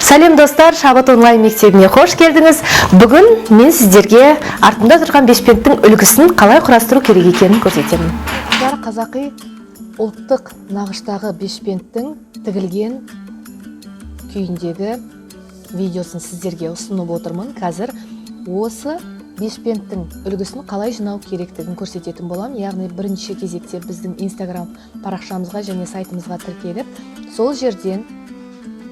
Сәлем достар, Шабыт онлайн мектебіне қош келдіңіз. Бүгін мен сіздерге артында тұрған бешпенттің үлгісін қалай құрастыру керек екенін көрсетемін. Қазақи ұлттық нақыштағы бешпенттің тігілген күйіндегі видеосын сіздерге ұсынып отырмын. Қазір осы бешпенттің үлгісін қалай жинау керектігін көрсететін болам. Яғни бірінші кезекте біздің Instagram парақшамызға және сайтымызға тіркеліп, сол жерден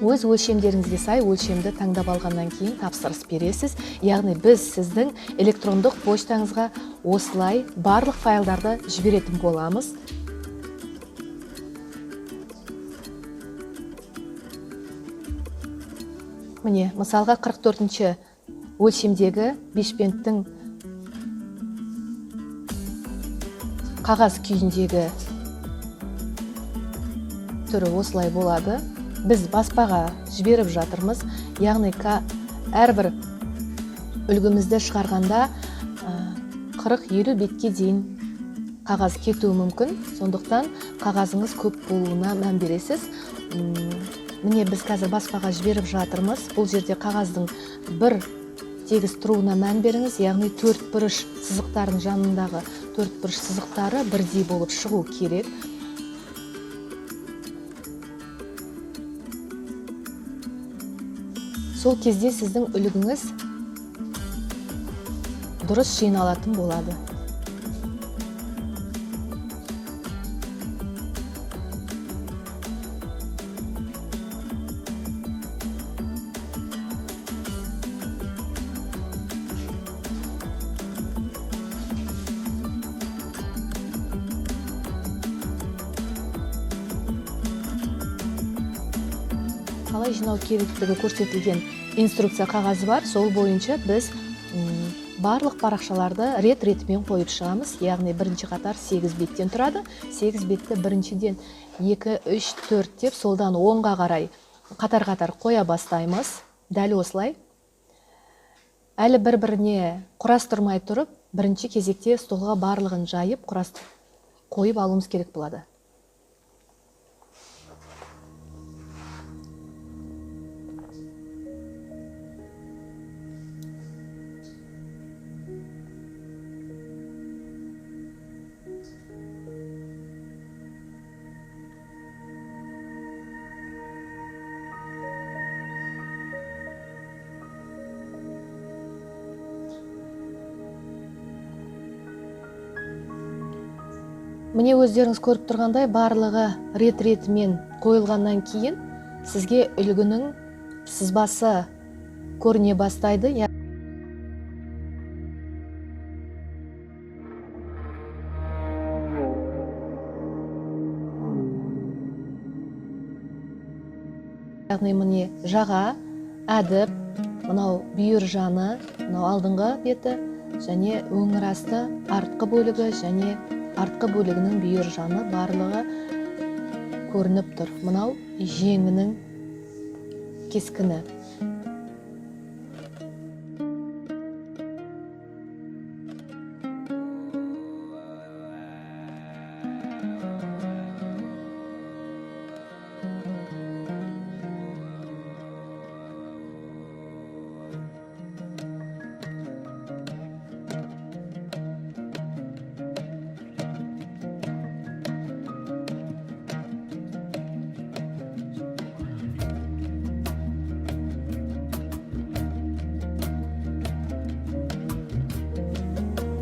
өз өлшемдеріңізге сай өлшемді таңдап алғаннан кейін тапсырыс бересіз. Яғни біз сіздің электрондық поштаңызға осылай барлық файлдарды жіберетін боламыз. Міне, мысалға 44-ші өлшемдегі бешпенттің қағаз күйіндегі түрі осылай болады. Біз баспаға жіберіп жатырмыз. Яғни әрбір үлгімізді шығарғанда 40-50 бетке дейін қағаз кетуі мүмкін. Сондықтан қағазыңыз көп болуына мән бересіз. Міне біз қазір баспаға жіберіп жатырмыз. Бұл жерде қағаздың бір тегіс тұруына мән беріңіз. Яғни төртбұрыш сызықтардың жанындағы төртбұрыш сызықтары бірдей болып шығу керек. Сол кезде сіздің үлгіңіз дұрыс жиналатын болады. Қалай жинау керектігі көрсетілген инструкция қағазы бар. Сол бойынша біз барлық парақшаларды рет-ретімен қойып шығамыз. Яғни бірінші қатар 8 беттен тұрады. 8 бетті біріншіден 2, 3, 4 деп солдан 10-ға қарай қатар-қатар қоя бастаймыз. Дәл осылай. Әлі бір-біріне құрастырмай тұрып, бірінші кезекте столға барлығын жайып, қойып алуымыз керек болады. Міне өздеріңіз көріп тұрғандай барлығы рет-ретімен қойылғаннан кейін сізге үлгінің сызбасы көріне бастайды. Яғни міне жаға, әдіп, мынау бүйір жаны, мынау алдыңғы беті және өңір асты артқы бөлігі және артқы бөлігінің бүйір жаны барлығы көрініп тұр. Мынау жеңінің кескіні.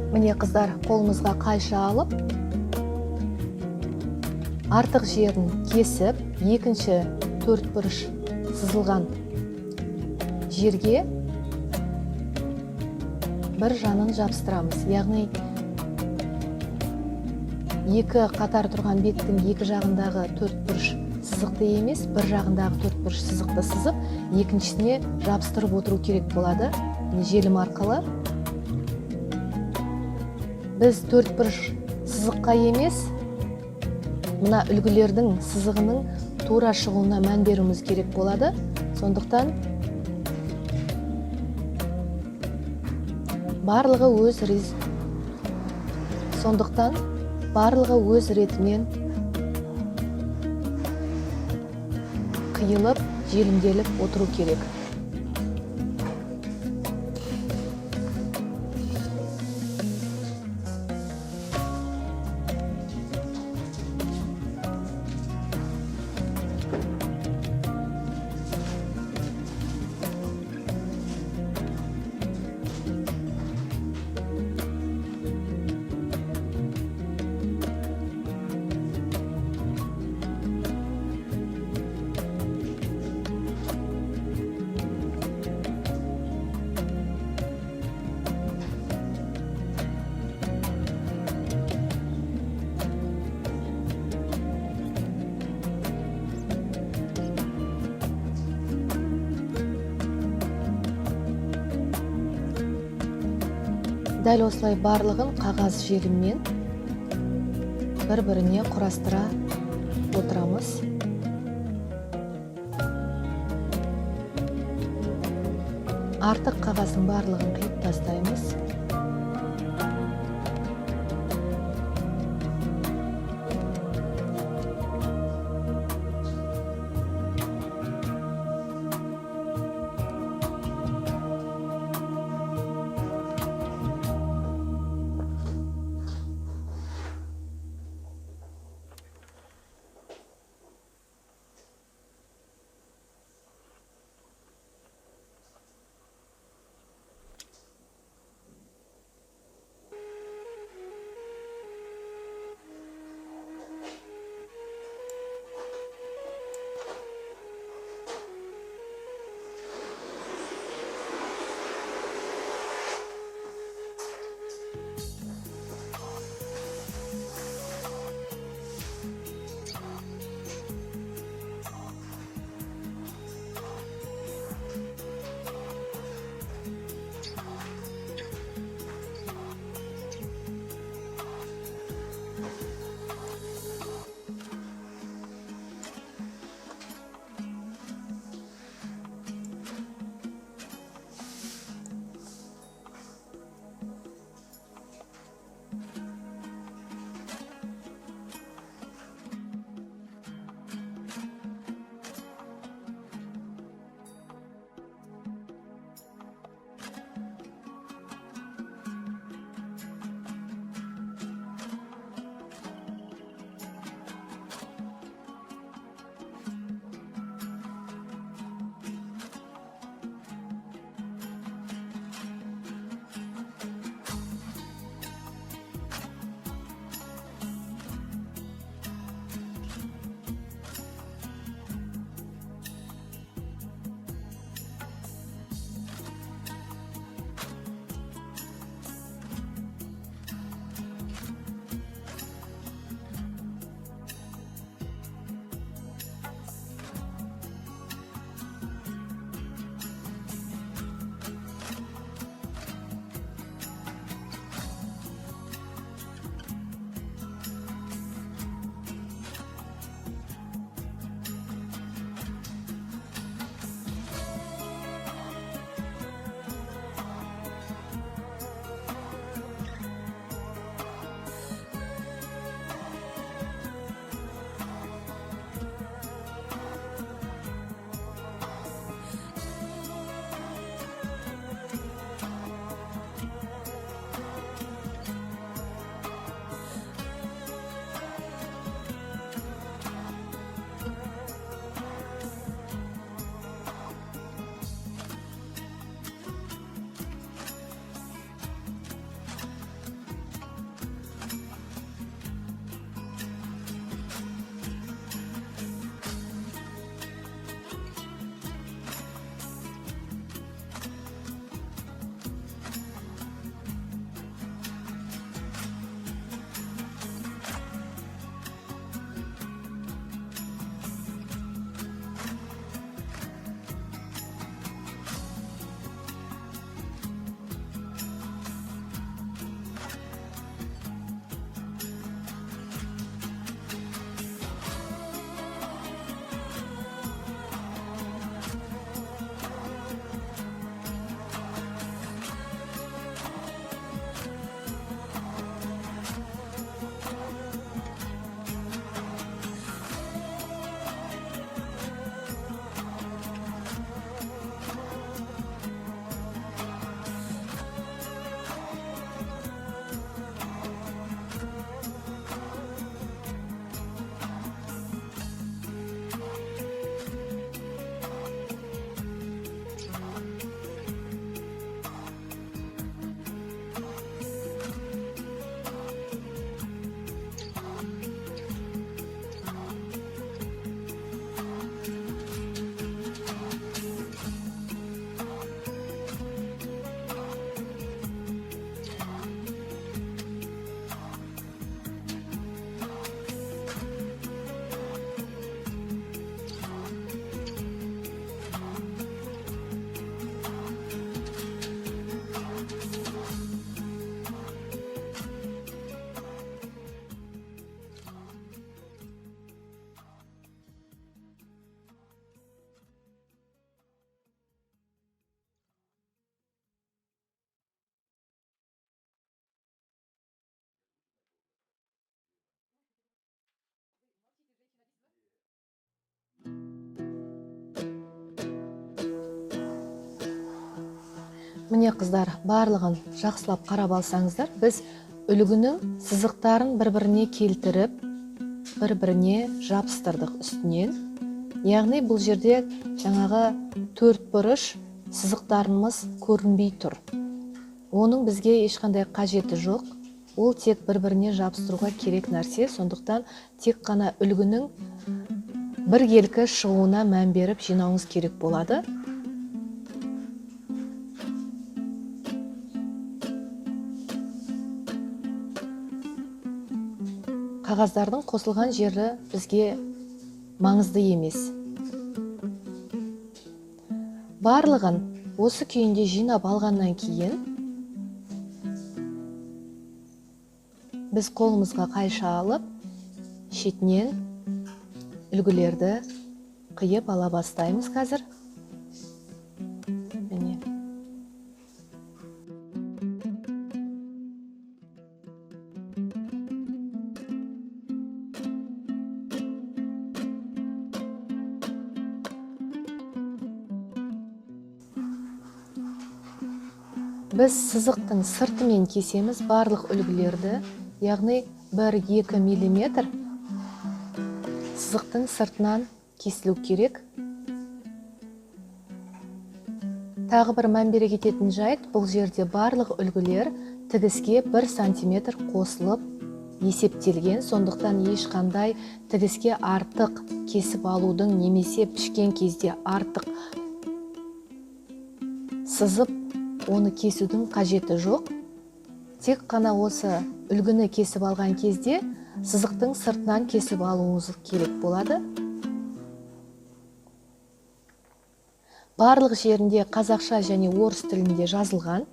Міне қыздар қолымызға қайша алып, артық жерін кесіп, екінші төртбұрыш сызылған жерге бір жанын жабыстырамыз. Яғни екі қатар тұрған беттің екі жағындағы төртбұрыш сызықты емес, бір жағындағы төртбұрыш сызықты сызып, екіншісіне жабыстырып отыру керек болады. Желім арқылы біз төртбұрыш сызыққа емес, мына үлгілердің сызығының тура шығуына мән беруіміз керек болады. Сондықтан барлығы өз ретімен қиылып желімделіп отыру керек. Дәл осылай барлығын қағаз желіммен бір-біріне құрастыра отырамыз. Артық қағаздың барлығын қиып тастаймыз. Міне қыздар, барлығын жақсылап қарап алсаңыздар, біз үлгінің сызықтарын бір-біріне келтіріп, бір-біріне жабыстырдық үстінен. Яғни бұл жерде жаңағы төрт бұрыш сызықтарымыз көрінбей тұр. Оның бізге ешқандай қажеті жоқ. Ол тек бір-біріне жабыстыруға керек нәрсе, сондықтан тек қана үлгінің біркелкі шығуына мән беріп жинауыңыз керек болады. Қағаздардың қосылған жері бізге маңызды емес. Барлығын осы күйінде жинап алғаннан кейін біз қолымызға қайша алып, шетінен үлгілерді қиып ала бастаймыз қазір. Міне. Біз сызықтың сыртымен кесеміз барлық үлгілерді, яғни 1-2 мм сызықтың сыртынан кесілу керек. Тағы бір мән бере кететін жайт, бұл жерде барлық үлгілер тігіске 1 см қосылып есептелген, сондықтан ешқандай тігіске артық кесіп алудың немесе пішкен кезде артық сызып оны кесудің қажеті жоқ. Тек қана осы үлгіні кесіп алған кезде сызықтың сыртынан кесіп алуыңыз керек болады. Барлық жерінде қазақша және орыс тілінде жазылған.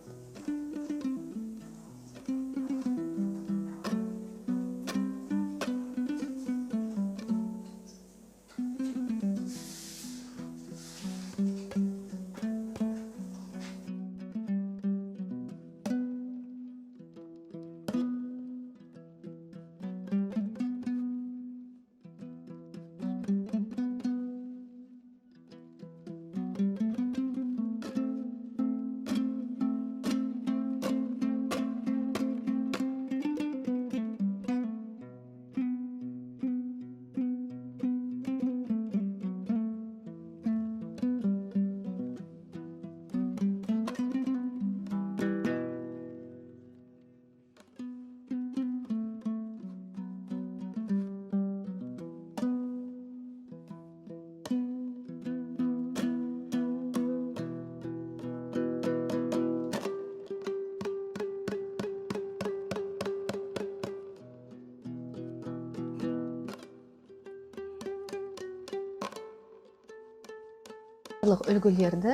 Барлық үлгілерді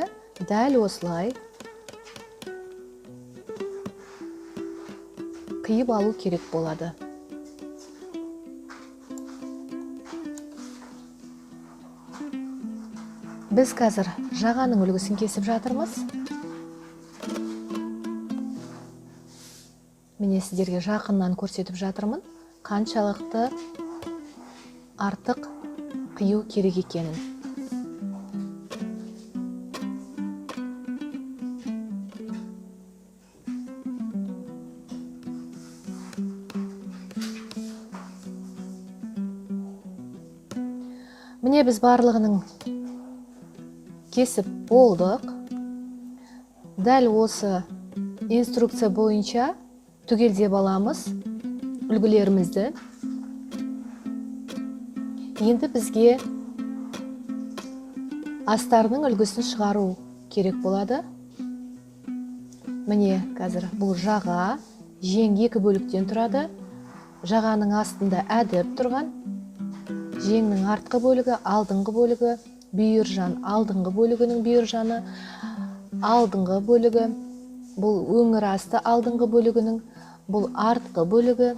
дәл осылай қиып алу керек болады. Біз қазір жағаның үлгісін кесіп жатырмыз. Міне сіздерге жақыннан көрсетіп жатырмын, қаншалықты артық қию керек екенін. Міне біз барлығының кесіп болдық. Дәл осы инструкция бойынша түгелдеп аламыз үлгілерімізді. Енді бізге астарының үлгісін шығару керек болады. Міне қазір бұл жаға, жең 2 бөліктен тұрады. Жағаның астында әдіп тұрған. Жеңнің артқы бөлігі, алдыңғы бөлігі, бүйір жан, алдыңғы бөлігінің бүйір жаны, алдыңғы бөлігі, бұл өңір асты алдыңғы бөлігінің, бұл артқы бөлігі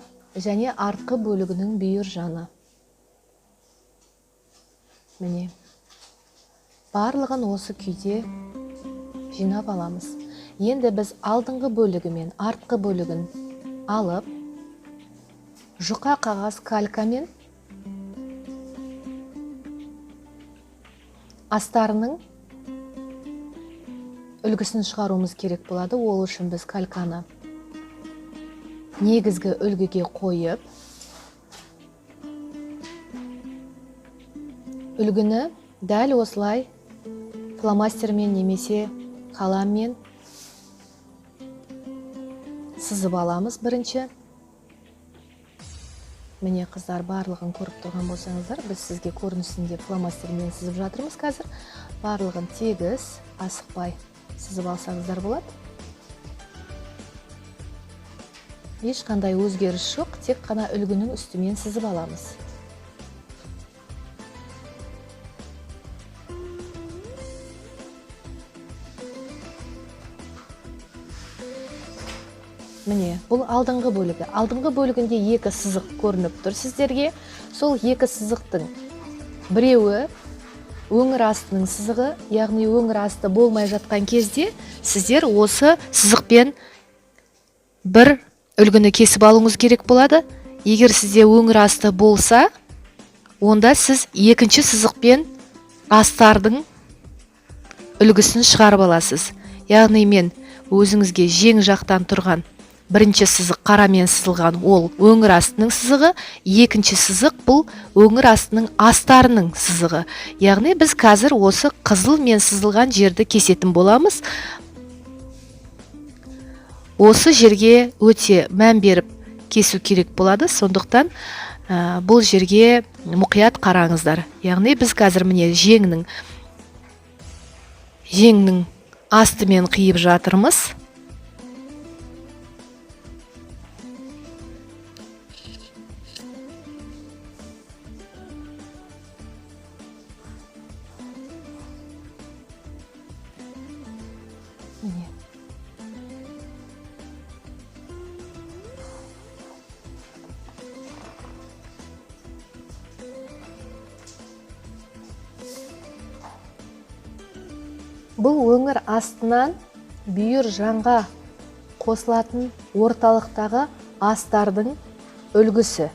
және артқы бөлігінің бүйір жаны. Міне, барлығын осы күйде жинап аламыз. Енді біз алдыңғы бөлігі мен артқы бөлігін алып, жұқа қағаз калькамен астарының үлгісін шығаруымыз керек болады. Ол үшін біз кальканы негізгі үлгіге қойып, үлгіні дәл осылай фломастермен немесе қаламмен сызып аламыз бірінші. Міне қыздар, барлығын көріп тұрған болсаңыздар, біз сізге көрінісінде фломастермен сызып жатырмыз қазір. Барлығын тегіс, асықпай сызып алсаңыздар болады. Ешқандай өзгеріс жоқ, тек қана үлгінің үстімен сызып аламыз. Міне, бұл алдыңғы бөлігі. Алдыңғы бөлігінде екі сызық көрініп тұр сіздерге. Сол екі сызықтың біреуі өңір астының сызығы, яғни өңір асты болмай жатқан кезде сіздер осы сызықпен бір үлгіні кесіп алуыңыз керек болады. Егер сізде өңір асты болса, онда сіз екінші сызықпен астардың үлгісін шығарып аласыз. Яғни мен өзіңізге жең жақтан тұрған бірінші сызық қарамен сызылған, ол өңір астының сызығы, екінші сызық бұл өңір астының астарының сызығы. Яғни біз қазір осы қызылмен сызылған жерді кесетін боламыз. Осы жерге өте мән беріп кесу керек болады, сондықтан бұл жерге мұқият қараңыздар. Яғни біз қазір міне жеңнің астымен қиып жатырмыз. Бұл өңір астынан бүйір жанға қосылатын орталықтағы астардың үлгісі.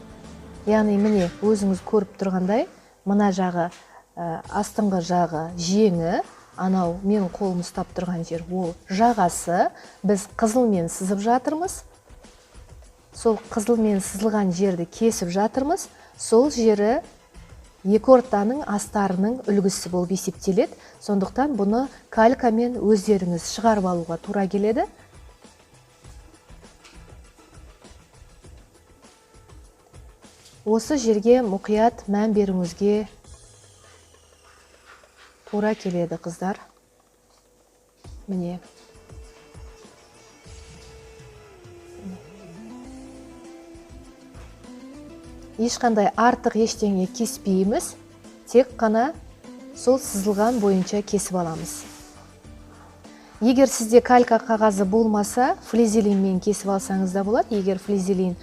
Яғни міне өзіңіз көріп тұрғандай, мына жағы, астыңғы жағы жеңі, анау мен қолым ұстап тұрған жер ол жағасы. Біз қызылмен сызып жатырмыз. Сол қызылмен сызылған жерді кесіп жатырмыз. Сол жері екі ортаның астарының үлгісі болып есептеледі. Сондықтан бұны калькамен өздеріңіз шығарып алуға тура келеді. Осы жерге мұқият мән беруіңізге тура келеді, қыздар. Міне. Ешқандай артық ештеңе кеспейміз, тек қана сол сызылған бойынша кесіп аламыз. Егер сізде калька қағазы болмаса, флизелинмен кесіп алсаңыз да болады. Егер флизелин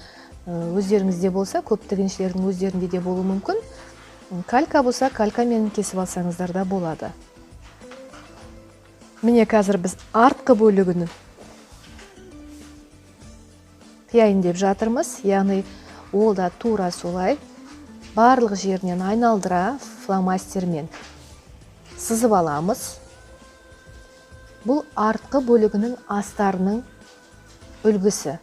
өздеріңізде болса, көп тігіншілердің өздерінде де болуы мүмкін. Калька болса, калькамен кесіп алсаңыздар да болады. Міне қазір біз артқы бөлігін қияйын деп жатырмыз. Яғни ол да тура солай барлық жерінен айналдыра фломастермен сызып аламыз. Бұл артқы бөлігінің астарының үлгісі.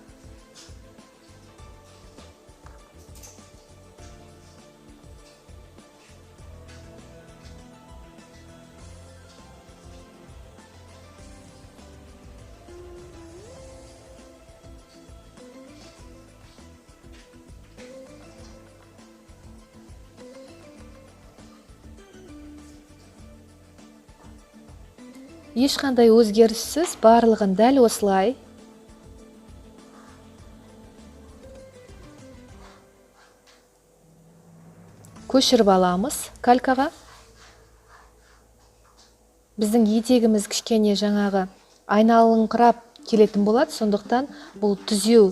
Ешқандай өзгеріссіз барлығын дәл осылай көшіріп аламыз калькаға. Біздің етегіміз кішкене жаңағы айналыңқырап келетін болады, сондықтан бұл түзеу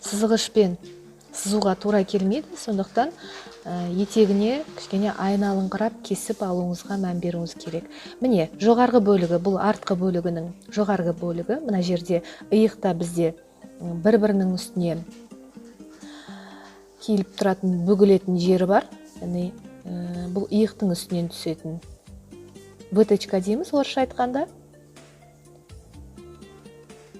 сызғышпен сызуға тура келмейді, сондықтан етегіне кішкене айналыңқырап кесіп алуыңызға мән беруіңіз керек. Міне жоғарғы бөлігі, бұл артқы бөлігінің жоғарғы бөлігі. Мына жерде иықта бізде бір-бірінің үстіне киіліп тұратын, бүгілетін жері бар. Яғни бұл иықтың үстінен түсетін выточка дейміз орысша айтқанда.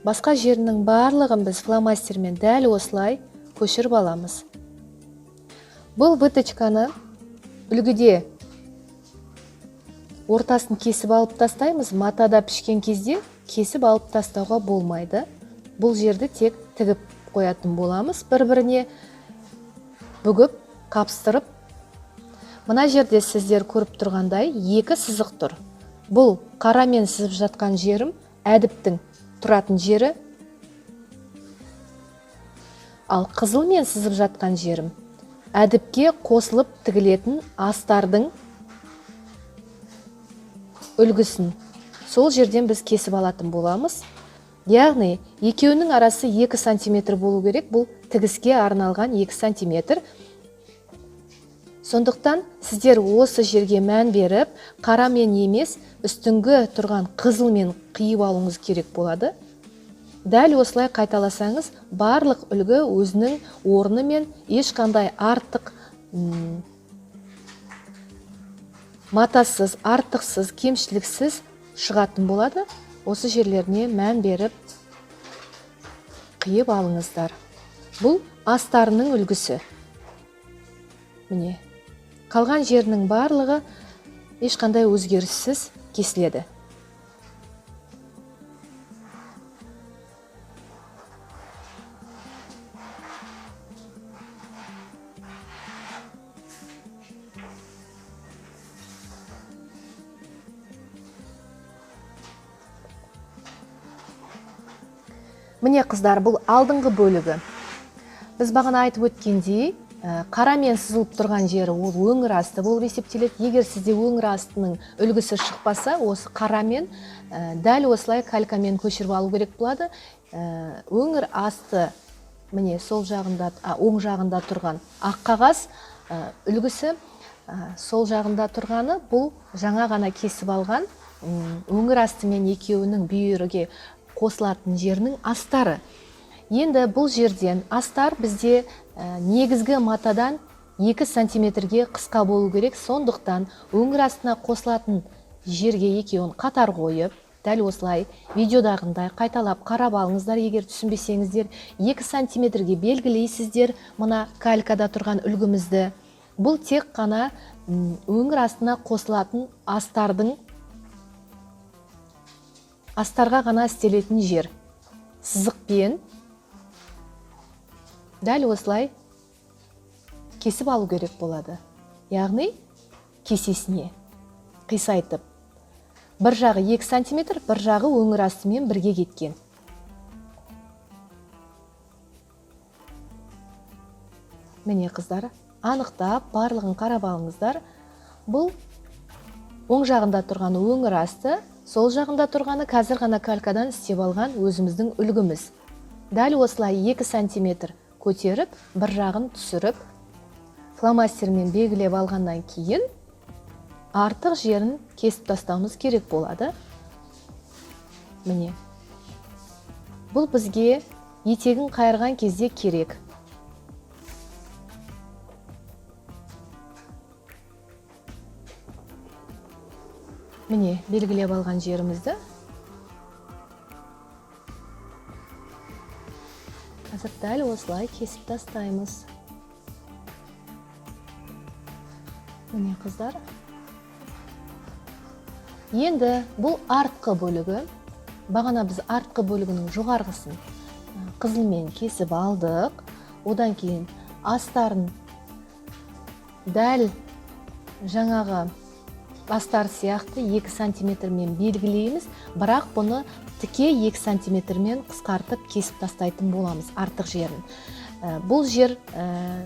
Басқа жерінің барлығын біз фломастермен дәл осылай көшіріп аламыз. Бұл выточканы үлгіде ортасын кесіп алып тастаймыз. Матада пішкен кезде кесіп алып тастауға болмайды. Бұл жерді тек тігіп қоятын боламыз. Бір-біріне бүгіп, қапсырып. Мына жерде сіздер көріп тұрғандай екі сызық тұр. Бұл қарамен сызып жатқан жерім, әдіптің тұратын жері. Ал қызылмен сызып жатқан жерім, әдіпке қосылып тігілетін астардың үлгісін. Сол жерден біз кесіп алатын боламыз. Яғни, екеуінің арасы 2 сантиметр болу керек. Бұл тігіске арналған 2 сантиметр. Сондықтан сіздер осы жерге мән беріп, қарамен емес, үстіңгі тұрған қызылмен қиып алуыңыз керек болады. Дәл осылай қайталасаңыз, барлық үлгі өзінің орны мен ешқандай артық матасыз, артықсыз, кемшіліксіз шығатын болады. Осы жерлеріне мән беріп қиып алыңыздар. Бұл астарының үлгісі. Міне, қалған жерінің барлығы ешқандай өзгеріссіз кесіледі. Міне қыздар, бұл алдыңғы бөлігі. Біз бағана айтып өткендей, қарамен сызылып тұрған жері ол өңір асты болып есептеледі. Егер сізде өңір астының үлгісі шықпаса, осы қарамен дәл осылай калькамен көшіріп алу керек болады. Өңір асты, міне сол жағында, оң жағында тұрған ақ қағаз үлгісі, сол жағында тұрғаны бұл жаңа ғана кесіп алған өңір асты мен екеуінің бүйіріге қосылатын жерінің астары. Енді бұл жерден астар бізде негізгі матадан 2 сантиметрге қысқа болу керек. Сондықтан өңір астына қосылатын жерге екеуін қатар қойып, дәл осылай видеодағындай қайталап қарап алыңыздар. Егер түсінбесеңіздер, 2 сантиметрге белгілейсіздер мына калькада тұрған үлгімізді. Бұл тек қана өңір астына қосылатын астарға ғана істелетін жер. Сызықпен дәл осылай кесіп алу керек болады. Яғни кесесіне қисайтып. Бір жағы 2 сантиметр, бір жағы өңір астымен бірге кеткен. Міне қыздар, анықтап барлығын қарап алыңыздар. Бұл оң жағында тұрған өңір асты, сол жағында тұрғаны қазір ғана калькадан істеп алған өзіміздің үлгіміз. Дәл осылай 2 сантиметр көтеріп, бір жағын түсіріп, фломастермен белгілеп алғаннан кейін артық жерін кесіп тастауымыз керек болады. Міне. Бұл бізге етегін қайырған кезде керек. Міне, белгілеп алған жерімізді. Қазір дәл осылай кесіп тастаймыз. Міне қыздар. Енді бұл артқы бөлігі. Бағана біз артқы бөлігінің жоғарғысын қызылмен кесіп алдық. Одан кейін астарын дәл жаңағы астар сияқты 2 сантиметрмен белгілейміз, бірақ бұны тіке 2 сантиметрмен қысқартып кесіп тастайтын боламыз артық жерін. Бұл жер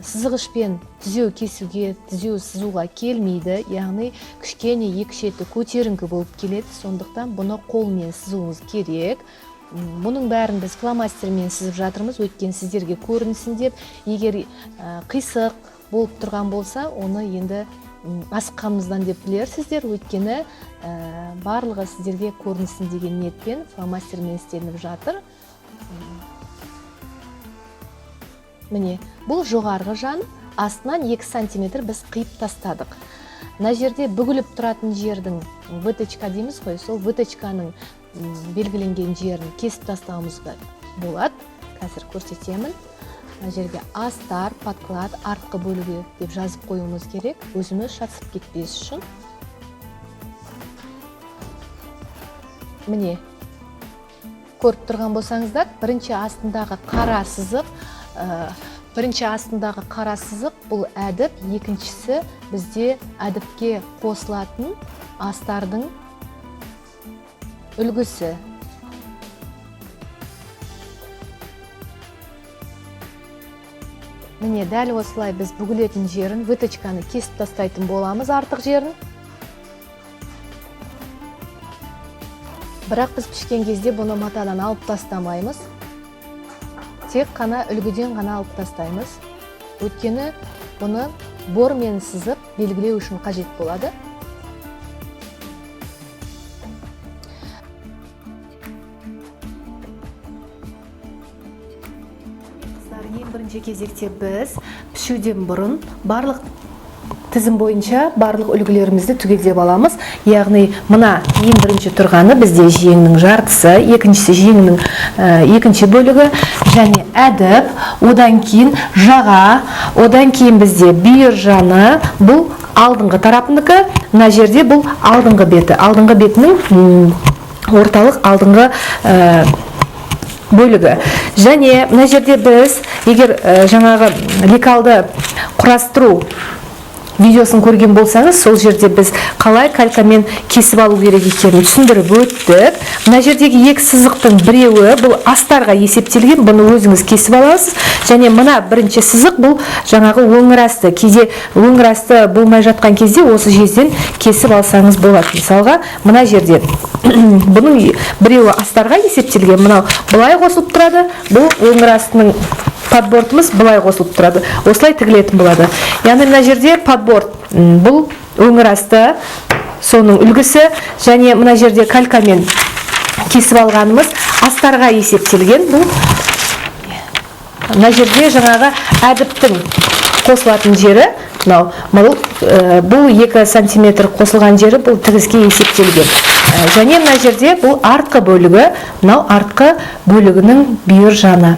сызғышпен түзеу кесуге, түзеу сызуға келмейді, яғни кішкене екі шеті көтеріңкі болып келеді, сондықтан бұны қолмен сызуымыз керек. Бұның бәрін біз фломастермен сызып жатырмыз, өткен сіздерге көрінсін деп. Егер қисық болып тұрған болса, оны енді асыққанымыздан деп білерсіздер, өйткені барлығы сіздерге көрінсін деген ниетпен фломастермен істелініп жатыр. Міне, бұл жоғарғы жан, астынан 2 сантиметр біз қиып тастадық. мына жерде бүгіліп тұратын жердің выточка дейміз ғой, сол выточканың белгіленген жерін кесіп тастауымызға болады. Қазір көрсетемін. Мына жерге астар, подклад, артқы бөлігі деп жазып қоюымыз керек, өзіміз шатысып кетпес үшін. Міне, көріп тұрған болсаңыздар, бірінші астындағы қара сызық бұл әдіп, екіншісі бізде әдіпке қосылатын астардың үлгісі. Міне, дәл осылай біз бүгілетін жерін, выточканы кесіп тастайтын боламыз, артық жерін. Бірақ біз пішкен кезде бұны матадан алып тастамаймыз. Тек қана үлгіден ғана алып тастаймыз. Өйткені бұны бормен сызып белгілеу үшін қажет болады. Ең бірінші кезекте біз пішуден бұрын барлық тізім бойынша барлық үлгілерімізді түгелдеп аламыз. Яғни мына ең бірінші тұрғаны бізде жеңнің жартысы, екіншісі жеңнің екінші бөлігі және әдіп, одан кейін жаға, одан кейін бізде бүйір жаны, бұл алдыңғы тарапындікі, мына жерде бұл алдыңғы беті, алдыңғы бетінің орталық алдыңғы бөлігі. Және мына жерде біз егер жаңағы лекалды құрастыру видеосын көрген болсаңыз, сол жерде біз қалай калькамен кесіп алу керек екенін түсіндіріп өттік. Мына жердегі екі сызықтың біреуі бұл астарға есептелген, бұны өзіңіз кесіп аласыз. Және мына бірінші сызық бұл жаңағы өңірасты. Кейде өңірасты болмай жатқан кезде осы жерден кесіп алсаңыз болады. Мысалға, мына жерде бұның біреуі астарға есептелген, мынау былай қосылып тұрады, бұл өңірастының подбортымыз былай қосылып тұрады. Осылай тігілетін болады. Яғни мына жерде подборт бұл өңірасты, соның үлгісі, және мына жерде калькамен кесіп алғанымыз астарға есептелген. Мына жерде жаңағы әдіптің қосылатын жері, бұл 2 сантиметр қосылған жері бұл тігіске есептелген. Және мына жерде бұл артқы бөлігі, артқы бөлігінің бүйір жаны.